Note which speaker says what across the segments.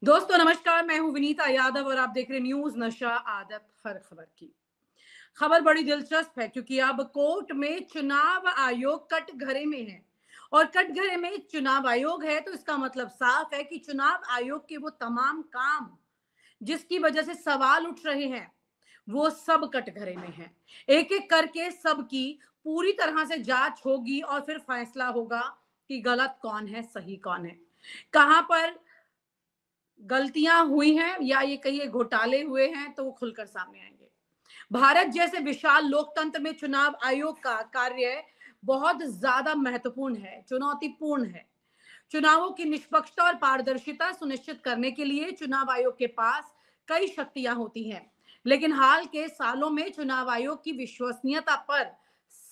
Speaker 1: दोस्तों नमस्कार, मैं हूं विनीता यादव और आप देख रहे न्यूज नशा आदत हर खबर की। खबर बड़ी दिलचस्प है क्योंकि अब कोर्ट में चुनाव आयोग कटघरे में है और कटघरे में चुनाव आयोग है, तो इसका मतलब साफ है कि चुनाव आयोग के वो तमाम काम जिसकी वजह से सवाल उठ रहे हैं वो सब कटघरे में है। एक एक करके सबकी पूरी तरह से जांच होगी और फिर फैसला होगा कि गलत कौन है, सही कौन है, कहां पर गलतियां हुई हैं या ये कहीं घोटाले हुए हैं, तो वो खुलकर सामने आएंगे। भारत जैसे विशाल लोकतंत्र में चुनाव आयोग का कार्य बहुत ज्यादा महत्वपूर्ण है, चुनौतीपूर्ण है। चुनावों की निष्पक्षता और पारदर्शिता सुनिश्चित करने के लिए चुनाव आयोग के पास कई शक्तियां होती हैं, लेकिन हाल के सालों में चुनाव आयोग की विश्वसनीयता पर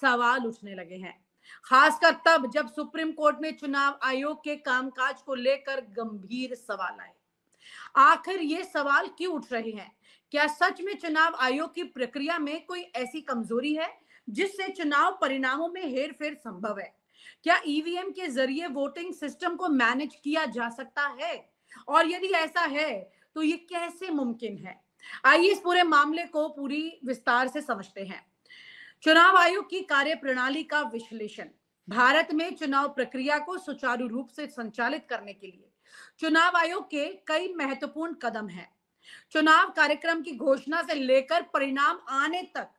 Speaker 1: सवाल उठने लगे हैं, खासकर तब जब सुप्रीम कोर्ट में चुनाव आयोग के कामकाज को लेकर गंभीर सवाल आए। आखिर ये सवाल क्यों उठ रहे हैं? क्या सच में चुनाव आयोग की प्रक्रिया में कोई ऐसी कमजोरी है जिससे चुनाव परिणामों में हेरफेर संभव है? क्या ईवीएम के जरिए वोटिंग सिस्टम को मैनेज किया जा सकता है? और यदि ऐसा है तो ये कैसे मुमकिन है? आइए इस पूरे मामले को पूरी विस्तार से समझते हैं। चुनाव आयोग की कार्यप्रणाली का विश्लेषण। भारत में चुनाव प्रक्रिया को सुचारू रूप से संचालित करने के लिए चुनाव आयोग के कई महत्वपूर्ण कदम हैं। चुनाव कार्यक्रम की घोषणा से लेकर परिणाम आने तक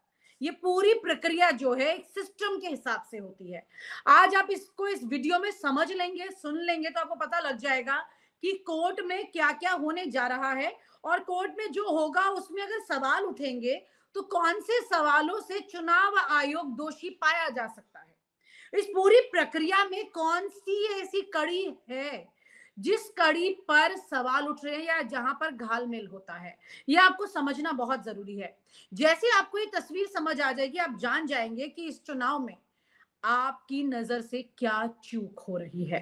Speaker 1: ये पूरी प्रक्रिया जो है एक सिस्टम के हिसाब से होती है। आज आप इसको इस वीडियो में समझ लेंगे, सुन लेंगे तो आपको पता लग जाएगा कि कोर्ट में क्या क्या होने जा रहा है और कोर्ट में जो होगा उसमें अगर सवाल उठेंगे तो कौन से सवालों से चुनाव आयोग दोषी पाया जा सकता है। इस पूरी प्रक्रिया में कौन सी ऐसी कड़ी है जिस कड़ी पर सवाल उठ रहे हैं या जहां पर घालमेल होता है, यह आपको समझना बहुत जरूरी है। जैसे आपको ये तस्वीर समझ आ जाएगी, आप जान जाएंगे कि इस चुनाव में आपकी नजर से क्या चूक हो रही है।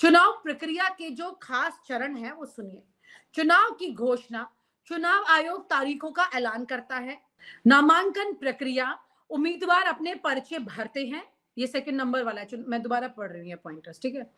Speaker 1: चुनाव प्रक्रिया के जो खास चरण है वो सुनिए। चुनाव की घोषणा। चुनाव आयोग तारीखों का ऐलान करता है। नामांकन प्रक्रिया। उम्मीदवार अपने पर्चे भरते हैं। ये सेकंड नंबर वाला है, मैं दोबारा पढ़ रही हूँ पॉइंटर्स, ठीक है।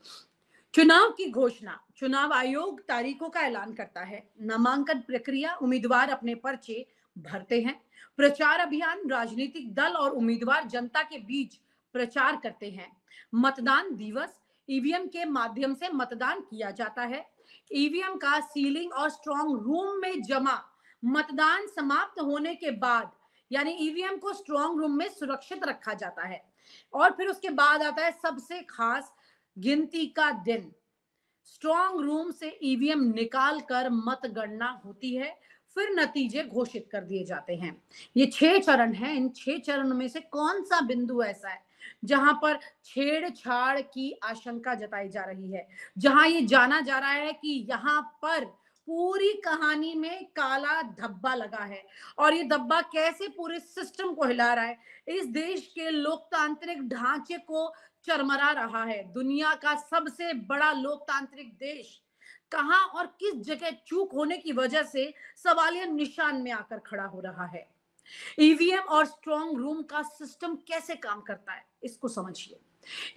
Speaker 1: चुनाव की घोषणा। चुनाव आयोग तारीखों का ऐलान करता है। नामांकन प्रक्रिया। उम्मीदवार अपने पर्चे भरते हैं। प्रचार अभियान। राजनीतिक दल और उम्मीदवार जनता के बीच प्रचार करते हैं। मतदान दिवस। ईवीएम के माध्यम से मतदान किया जाता है। ईवीएम का सीलिंग और स्ट्रांग रूम में जमा। मतदान समाप्त होने के बाद यानी ईवीएम को स्ट्रांग रूम में सुरक्षित रखा जाता है और फिर उसके बाद आता है सबसे खास, गिनती का दिन। स्ट्रांग रूम से ईवीएम निकाल कर मतगणना होती है, फिर नतीजे घोषित कर दिए जाते हैं। ये 6 चरण हैं। इन 6 चरणों में से कौन सा बिंदु ऐसा है जहां पर छेड़छाड़ की आशंका जताई जा रही है, जहां ये जाना जा रहा है कि यहां पर पूरी कहानी में काला धब्बा लगा है और ये धब्बा कैसे पूरे सिस्टम को हिला रहा है, इस देश के लोकतांत्रिक ढांचे को चरमरा रहा है। दुनिया का सबसे बड़ा लोकतांत्रिक देश कहां और किस जगह चूक होने की वजह से सवालिया निशान में आकर खड़ा हो रहा है। ईवीएम और स्ट्रांग रूम का सिस्टम कैसे काम करता है, इसको समझिए।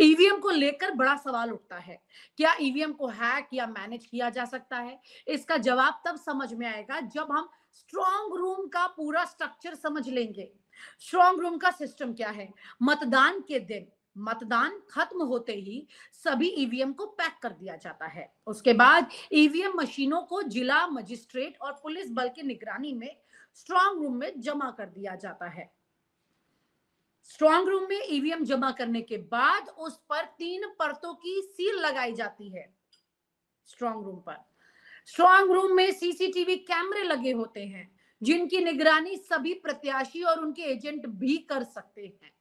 Speaker 1: ईवीएम को लेकर बड़ा सवाल उठता है। क्या ईवीएम को हैक या मैनेज किया जा सकता है? इसका जवाब तब समझ में आएगा जब हम स्ट्रांग रूम का पूरा स्ट्रक्चर समझ लेंगे। स्ट्रांग रूम का सिस्टम क्या है? मतदान के दिन मतदान खत्म होते ही सभी ईवीएम को पैक कर दिया जाता है। उसके बाद ईवीएम मशीनों को जिला मजिस्ट्रेट और पुलिस बल की निगरानी में स्ट्रांग रूम में जमा कर दिया जाता है। स्ट्रांग रूम में ईवीएम जमा करने के बाद उस पर 3 परतों की सील लगाई जाती है। स्ट्रांग रूम पर स्ट्रांग रूम में सीसीटीवी कैमरे लगे होते हैं जिनकी निगरानी सभी प्रत्याशी और उनके एजेंट भी कर सकते हैं,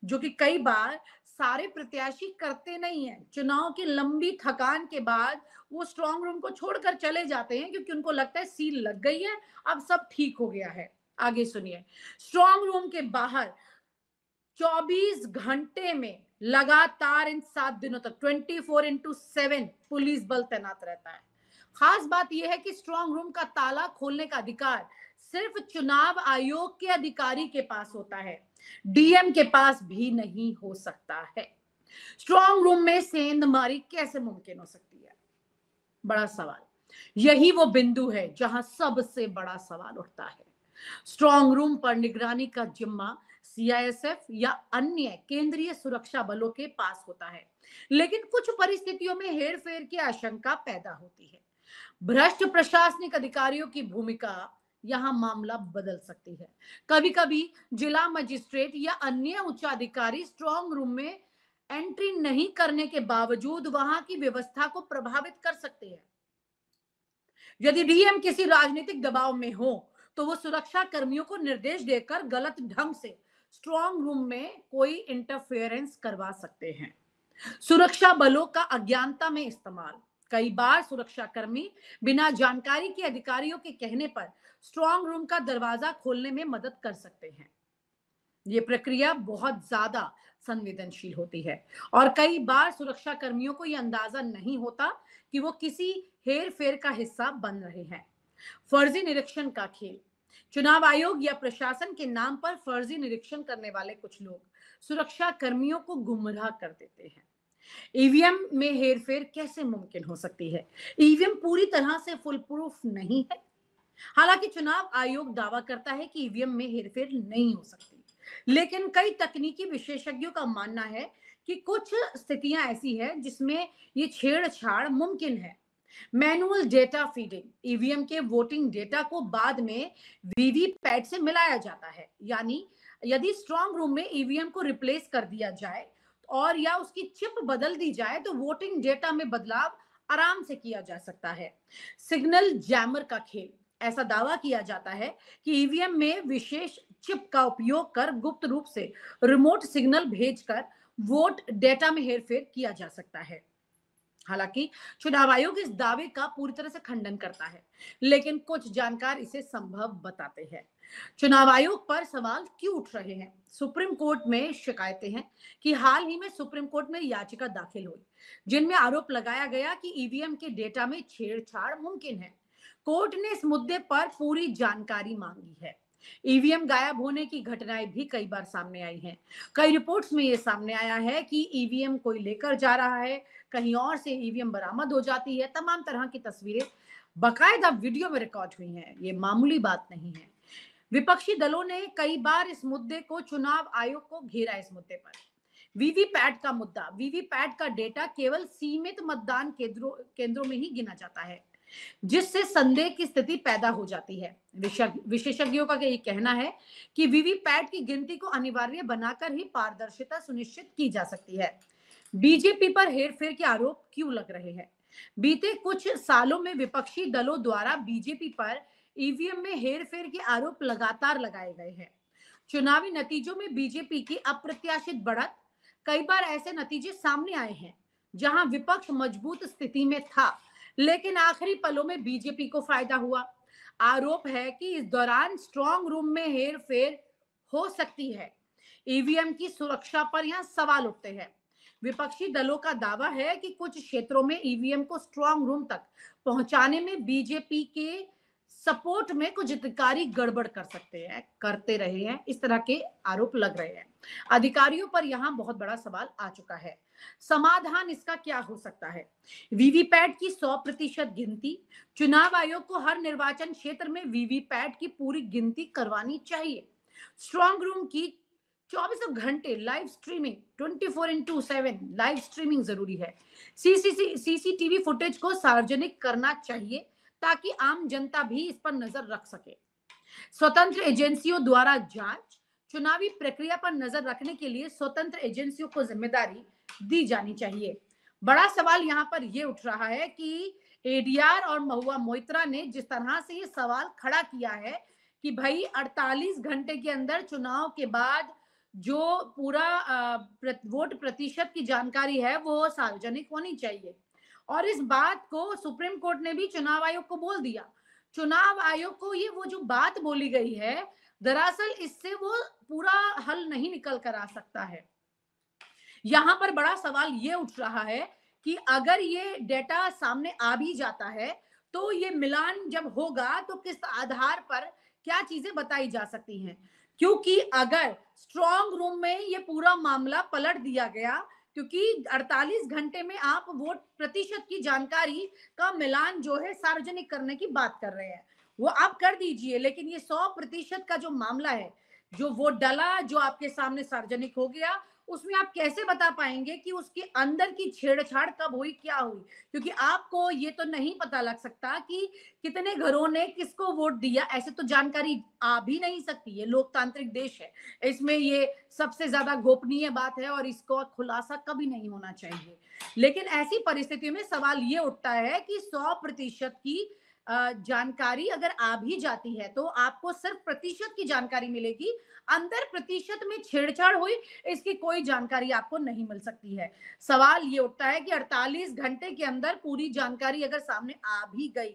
Speaker 1: जो कि कई बार सारे प्रत्याशी करते नहीं है। चुनाव की लंबी थकान के बाद वो स्ट्रांग रूम को छोड़कर चले जाते हैं क्योंकि उनको लगता है सील लग गई है, अब सब ठीक हो गया है। आगे सुनिए। स्ट्रांग रूम के बाहर 24 घंटे में लगातार इन 7 दिनों तक 24x7 पुलिस बल तैनात रहता है। खास बात यह है कि स्ट्रांग रूम का ताला खोलने का अधिकार सिर्फ चुनाव आयोग के अधिकारी के पास होता है, डीएम के पास भी नहीं हो सकता है। स्ट्रांग रूम में सेंधमारी कैसे मुमकिन हो सकती है? बड़ा सवाल। यही वो बिंदु है जहां सबसे बड़ा सवाल उठता है। स्ट्रांग रूम पर निगरानी का जिम्मा सीआईएसएफ या अन्य केंद्रीय सुरक्षा बलों के पास होता है, लेकिन कुछ परिस्थितियों में हेरफेर की आशंका पैदा होती है। भ्रष्ट प्रशासनिक अधिकारियों की भूमिका यहां मामला बदल सकती है। कभी कभी जिला मजिस्ट्रेट या अन्य उच्चाधिकारी स्ट्रांग रूम में एंट्री नहीं करने के बावजूद वहां की व्यवस्था को प्रभावित कर सकते हैं। यदि डीएम किसी राजनीतिक दबाव में हो तो वो सुरक्षा कर्मियों को निर्देश देकर गलत ढंग से स्ट्रांग रूम में कोई इंटरफेरेंस करवा सकते हैं। सुरक्षा बलों का अज्ञानता में इस्तेमाल। कई बार सुरक्षा कर्मी बिना जानकारी के अधिकारियों के कहने पर स्ट्रांग रूम का दरवाजा खोलने में मदद कर सकते हैं। ये प्रक्रिया बहुत ज्यादा संवेदनशील होती है और कई बार सुरक्षा कर्मियों को यह अंदाजा नहीं होता कि वो किसी हेर फेर का हिस्सा बन रहे हैं। फर्जी निरीक्षण का खेल। चुनाव आयोग या प्रशासन के नाम पर फर्जी निरीक्षण करने वाले कुछ लोग सुरक्षा कर्मियों को गुमराह कर देते हैं। ईवीएम में हेरफेर कैसे मुमकिन हो सकती है? ईवीएम पूरी तरह से फुल प्रूफ नहीं है। हालांकि चुनाव आयोग दावा करता है कि ईवीएम में हेरफेर नहीं हो सकती, लेकिन कई तकनीकी विशेषज्ञों का मानना है कि कुछ स्थितियां ऐसी हैं जिसमें ये छेड़छाड़ मुमकिन है। Manual data feeding. ईवीएम के वोटिंग डेटा को बाद में वीवीपैट से मिलाया जाता है, यानी यदि स्ट्रांग रूम में ईवीएम को रिप्लेस कर दिया जाए और या उसकी चिप बदल दी जाए तो वोटिंग डेटा में बदलाव आराम से किया जा सकता है। सिग्नल जैमर का खेल। ऐसा दावा किया जाता है कि ईवीएम में विशेष चिप का उपयोग कर गुप्त रूप से रिमोट सिग्नल भेजकर वोट डेटा में हेरफेर किया जा सकता है। हालांकि चुनाव आयोग इस दावे का पूरी तरह से खंडन करता है, लेकिन कुछ जानकार इसे संभव बताते हैं। चुनाव आयोग पर सवाल क्यों उठ रहे हैं? सुप्रीम कोर्ट में शिकायतें हैं कि हाल ही में सुप्रीम कोर्ट में याचिका दाखिल हुई जिनमें आरोप लगाया गया कि ईवीएम के डेटा में छेड़छाड़ मुमकिन है। कोर्ट ने इस मुद्दे पर पूरी जानकारी मांगी है। ईवीएम गायब होने की घटनाएं भी कई बार सामने आई हैं। कई रिपोर्ट्स में यह सामने आया है कि ईवीएम कोई लेकर जा रहा है, कहीं और से ईवीएम बरामद हो जाती है। तमाम तरह की तस्वीरें बाकायदा वीडियो में रिकॉर्ड हुई हैं। ये मामूली बात नहीं है। विपक्षी दलों ने कई बार इस मुद्दे को चुनाव आयोग को घेरा। इस मुद्दे पर वीवीपैट का मुद्दा। वीवीपैट का डेटा केवल सीमित मतदान केंद्रों में ही गिना जाता है, जिससे संदेह की स्थिति पैदा हो जाती है। विशेषज्ञों का ये कहना है कि वीवीपैट की गिनती को अनिवार्य बनाकर ही पारदर्शिता सुनिश्चित की जा सकती है। बीजेपी पर हेरफेर के आरोप क्यों लग रहे हैं? बीते कुछ सालों में विपक्षी दलों द्वारा बीजेपी पर ईवीएम में हेरफेर के आरोप लगातार लगाए गए हैं। चुनावी नतीजों में बीजेपी की अप्रत्याशित बढ़त। कई बार ऐसे नतीजे सामने आए हैं जहां विपक्ष मजबूत स्थिति में था, लेकिन आखिरी पलों में बीजेपी को फायदा हुआ। आरोप है कि इस दौरान स्ट्रांग रूम में हेरफेर हो सकती है। ईवीएम की सुरक्षा पर यहां सवाल उठते हैं। विपक्षी दलों का दावा है कि कुछ क्षेत्रों में ईवीएम को स्ट्रांग रूम तक पहुंचाने में बीजेपी के सपोर्ट में कुछ अधिकारी गड़बड़ करते रहे हैं। इस तरह के आरोप लग रहे हैं। अधिकारियों पर यहां बहुत बड़ा सवाल आ चुका है। समाधान इसका क्या हो सकता है? वीवीपैट की 100% गिनती। चुनाव आयोग को हर निर्वाचन क्षेत्र में वीवीपैट की पूरी गिनती करवानी चाहिए। स्ट्रांग रूम की 24 घंटे live streaming, 24x7 live streaming जरूरी है। सीसीटीवी फुटेज को सार्वजनिक करना चाहिए ताकि आम जनता भी इस पर नजर रख सके। स्वतंत्र एजेंसियों द्वारा जांच। चुनावी प्रक्रिया पर नजर रखने के लिए स्वतंत्र एजेंसियों को जिम्मेदारी दी जानी चाहिए। बड़ा सवाल यहां पर यह उठ रहा है कि एडीआर और महुआ मोइत्रा ने जिस तरह से ये सवाल खड़ा किया है कि भाई 48 घंटे के अंदर चुनाव के बाद जो पूरा वोट प्रतिशत की जानकारी है वो सार्वजनिक होनी चाहिए, और इस बात को सुप्रीम कोर्ट ने भी चुनाव आयोग को बोल दिया। चुनाव आयोग को ये वो जो बात बोली गई है, दरअसल इससे वो पूरा हल नहीं निकल कर आ सकता है। यहां पर बड़ा सवाल ये उठ रहा है कि अगर ये डेटा सामने आ भी जाता है तो ये मिलान जब होगा तो किस आधार पर क्या चीजें बताई जा सकती हैं, क्योंकि अगर स्ट्रांग रूम में ये पूरा मामला पलट दिया गया क्योंकि 48 घंटे में आप वोट प्रतिशत की जानकारी का मिलान जो है सार्वजनिक करने की बात कर रहे हैं, वो आप कर दीजिए। लेकिन ये 100% का जो मामला है, जो वोट डाला, जो आपके सामने सार्वजनिक हो गया, उसमें आप कैसे बता पाएंगे कि उसके अंदर की छेड़छाड़ कब हुई, क्या हुई? क्योंकि आपको ये तो नहीं पता लग सकता कि कितने घरों ने किसको वोट दिया। ऐसे तो जानकारी आ भी नहीं सकती, ये लोकतांत्रिक देश है, इसमें ये सबसे ज्यादा गोपनीय बात है और इसको खुलासा कभी नहीं होना चाहिए। लेकिन ऐसी परिस्थितियों में सवाल ये उठता है कि 100% की जानकारी अगर आ भी जाती है तो आपको सिर्फ प्रतिशत की जानकारी मिलेगी, अंदर प्रतिशत में छेड़छाड़ हुई इसकी कोई जानकारी आपको नहीं मिल सकती है। सवाल ये उठता है कि 48 घंटे के अंदर पूरी जानकारी अगर सामने आ भी गई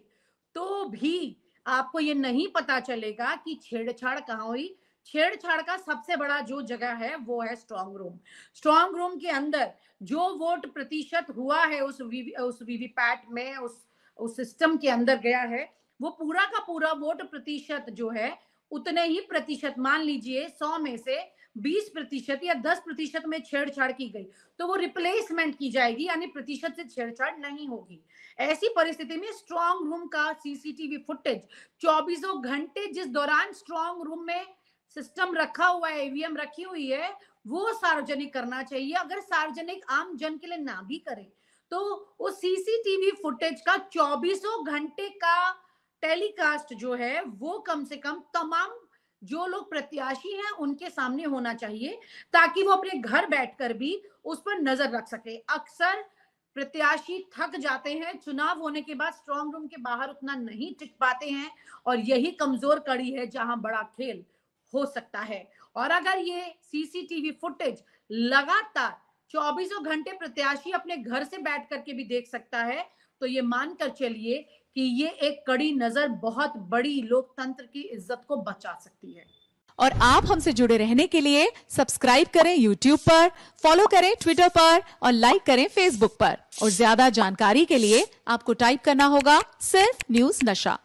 Speaker 1: तो भी आपको ये नहीं पता चलेगा कि छेड़छाड़ कहाँ हुई। छेड़छाड़ का सबसे बड़ा जो जगह है वो है स्ट्रांग रूम। स्ट्रांग रूम के अंदर जो वोट प्रतिशत हुआ है उस वीवीपैट में, उस सिस्टम के अंदर गया है, वो पूरा का पूरा वोट प्रतिशत जो है उतने ही प्रतिशत, मान लीजिए 100 में से 20% या 10% में छेड़छाड़ की गई तो वो रिप्लेसमेंट की जाएगी, यानी प्रतिशत से छेड़छाड़ नहीं होगी। ऐसी परिस्थिति में स्ट्रांग रूम का सीसीटीवी फुटेज 24 घंटे जिस दौरान स्ट्रांग रूम में सिस्टम रखा हुआ है, ईवीएम रखी हुई है, वो सार्वजनिक करना चाहिए। अगर सार्वजनिक आम जन के लिए ना भी करे तो उस सीसीटीवी फुटेज का 24 घंटे का टेलीकास्ट जो है वो कम से कम तमाम जो लोग प्रत्याशी हैं उनके सामने होना चाहिए, ताकि वो अपने घर बैठकर भी उस पर नजर रख सके। अक्सर प्रत्याशी थक जाते हैं, चुनाव होने के बाद स्ट्रांग रूम के बाहर उतना नहीं टिक पाते हैं, और यही कमजोर कड़ी है जहां बड़ा खेल हो सकता है। और अगर ये सीसीटीवी फुटेज लगातार 24 घंटे प्रत्याशी अपने घर से बैठ करके भी देख सकता है, तो ये मानकर चलिए कि ये एक कड़ी नजर बहुत बड़ी लोकतंत्र की इज्जत को बचा सकती है।
Speaker 2: और आप हमसे जुड़े रहने के लिए सब्सक्राइब करें YouTube पर, फॉलो करें Twitter पर और लाइक करें Facebook पर। और ज्यादा जानकारी के लिए आपको टाइप करना होगा सिर्फ न्यूज़ नशा।